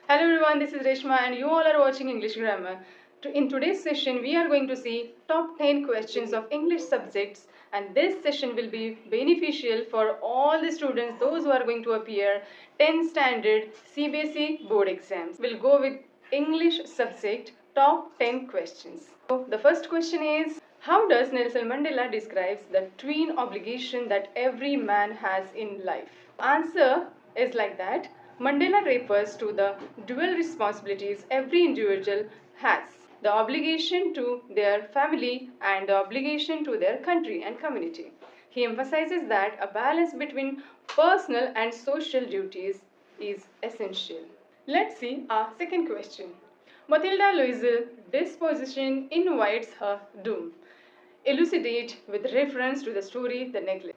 Hello everyone, this is Reshma and you all are watching English Grammar. In today's session, we are going to see top 10 questions of English subjects, and this session will be beneficial for all the students, those who are going to appear 10th standard CBSE board exams. We'll go with English subject top 10 questions. So the first question is, how does Nelson Mandela describes the twin obligation that every man has in life? Answer is like that. Mandela refers to the dual responsibilities every individual has, the obligation to their family and the obligation to their country and community. He emphasizes that a balance between personal and social duties is essential. Let's see our second question. Matilda Louise's disposition invites her doom. Elucidate with reference to the story The Necklace.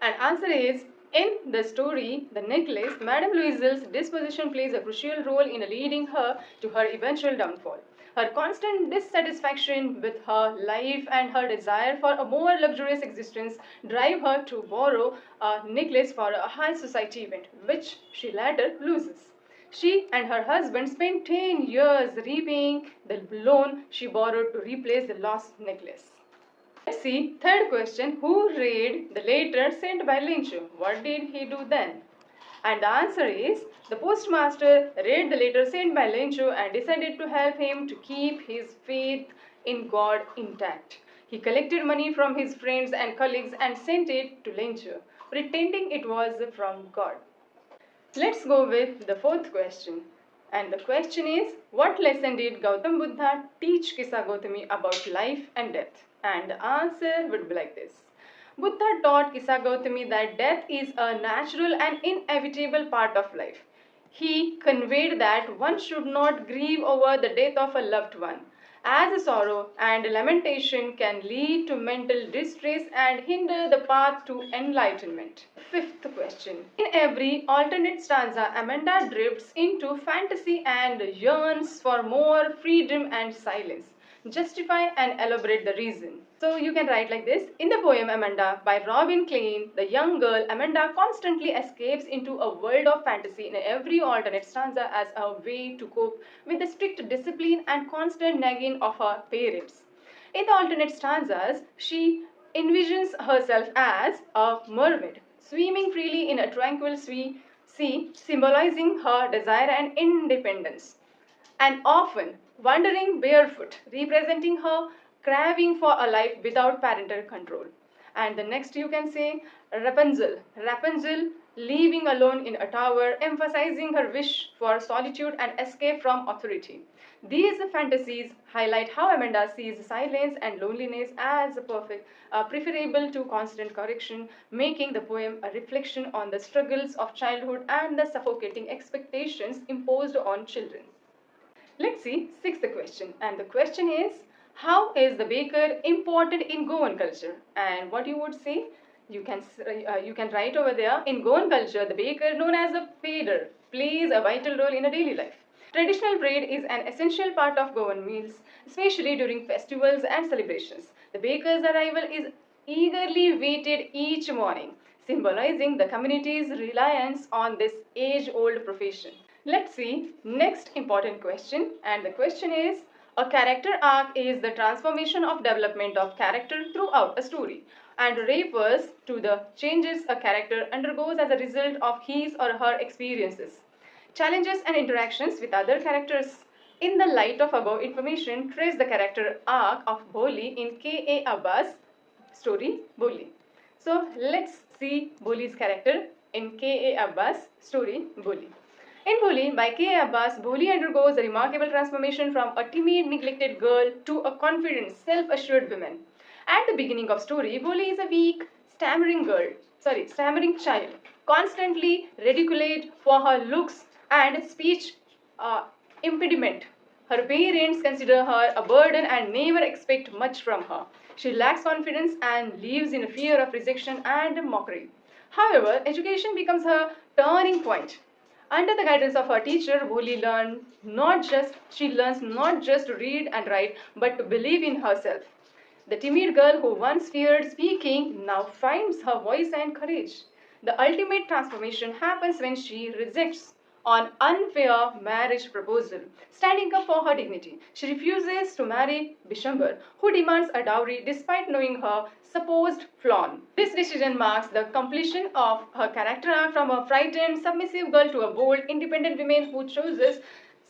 And answer is, in the story The Necklace, Madame Louise's disposition plays a crucial role in leading her to her eventual downfall. Her constant dissatisfaction with her life and her desire for a more luxurious existence drive her to borrow a necklace for a high society event, which she later loses. She and her husband spent 10 years repaying the loan she borrowed to replace the lost necklace. Let's see, third question. Who read the letter sent by Lynch? What did he do then? And the answer is, the postmaster read the letter sent by Lynch and decided to help him to keep his faith in God intact. He collected money from his friends and colleagues and sent it to Lynch, pretending it was from God. Let's go with the fourth question. And the question is, what lesson did Gautam Buddha teach Kisa Gautami about life and death? And the answer would be like this. Buddha taught Kisa Gautami that death is a natural and inevitable part of life. He conveyed that one should not grieve over the death of a loved one, as sorrow and lamentation can lead to mental distress and hinder the path to enlightenment. Fifth question. In every alternate stanza, Amanda drifts into fantasy and yearns for more freedom and silence. Justify and elaborate the reason. So you can write like this. In the poem Amanda by Robin Klein, the young girl Amanda constantly escapes into a world of fantasy in every alternate stanza as a way to cope with the strict discipline and constant nagging of her parents. In the alternate stanzas, she envisions herself as a mermaid, swimming freely in a tranquil sea, symbolizing her desire and independence, and often wandering barefoot, representing her craving for a life without parental control. And the next you can say Rapunzel. Rapunzel living alone in a tower, emphasizing her wish for solitude and escape from authority. These fantasies highlight how Amanda sees silence and loneliness as preferable to constant correction, making the poem a reflection on the struggles of childhood and the suffocating expectations imposed on children. Let's see sixth question, and the question is, how is the baker important in Goan culture? And what you would say, you can write over there. In Goan culture, the baker, known as a pader, plays a vital role in a daily life. Traditional bread is an essential part of Goan meals, especially during festivals and celebrations. The baker's arrival is eagerly waited each morning, symbolizing the community's reliance on this age-old profession. Let's see next important question, and the question is, a character arc is the transformation of development of character throughout a story and refers to the changes a character undergoes as a result of his or her experiences, challenges and interactions with other characters. In the light of above information, trace the character arc of Bholi in K.A. Abbas' story Bholi. So let's see Bholi's character in K.A. Abbas' story Bholi. In Bholi, by K. Abbas, Bholi undergoes a remarkable transformation from a timid, neglected girl to a confident, self-assured woman. At the beginning of story, Bholi is a weak, stammering child, constantly ridiculed for her looks and speech impediment. Her parents consider her a burden and never expect much from her. She lacks confidence and lives in fear of rejection and mockery. However, education becomes her turning point. Under the guidance of her teacher, she learns not just to read and write, but to believe in herself. The timid girl who once feared speaking now finds her voice and courage. The ultimate transformation happens when she rejects on unfair marriage proposal, standing up for her dignity. She refuses to marry Bishambar, who demands a dowry despite knowing her supposed flaw. This decision marks the completion of her character arc from a frightened, submissive girl to a bold, independent woman who chooses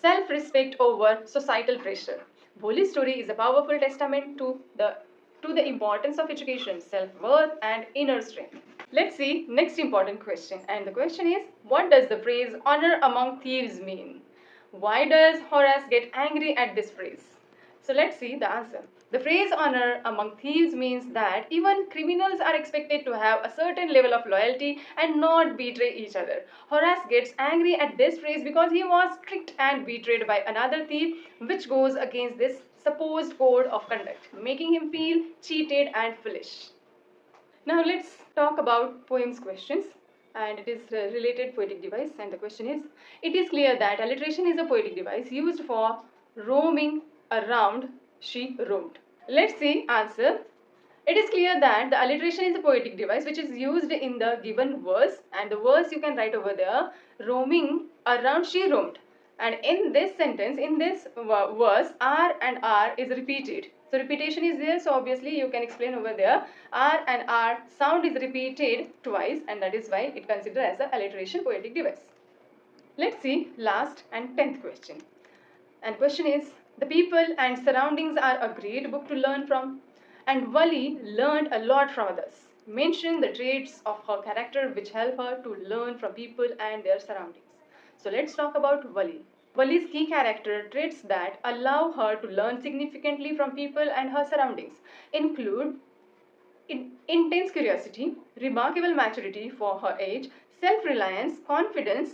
self-respect over societal pressure. Boli's story is a powerful testament to the importance of education, self-worth, and inner strength. Let's see next important question. And the question is, what does the phrase honor among thieves mean? Why does Horace get angry at this phrase? So let's see the answer. The phrase honor among thieves means that even criminals are expected to have a certain level of loyalty and not betray each other. Horace gets angry at this phrase because he was tricked and betrayed by another thief, which goes against this supposed code of conduct, making him feel cheated and foolish. Now let's talk about poems questions, and it is a related poetic device, and the question is, it is clear that alliteration is a poetic device used for roaming around she roamed. Let's see answer. It is clear that the alliteration is a poetic device which is used in the given verse, and the verse you can write over there, roaming around she roamed. And in this sentence, in this verse, R and R is repeated. So repetition is there, so obviously you can explain over there. R and R sound is repeated twice, and that is why it considered as an alliteration poetic device. Let's see last and 10th question. And question is, the people and surroundings are a great book to learn from. And Wali learned a lot from others. Mention the traits of her character which help her to learn from people and their surroundings. So let's talk about Wali. Wali's key character traits that allow her to learn significantly from people and her surroundings include intense curiosity, remarkable maturity for her age, self-reliance, confidence,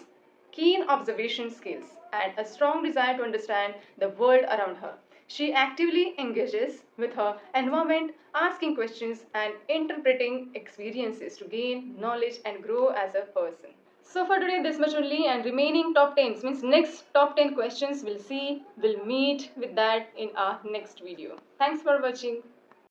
keen observation skills, and a strong desire to understand the world around her. She actively engages with her environment, asking questions and interpreting experiences to gain knowledge and grow as a person. So for today, this much only, and remaining top 10s means next top 10 questions we'll meet with that in our next video. Thanks for watching.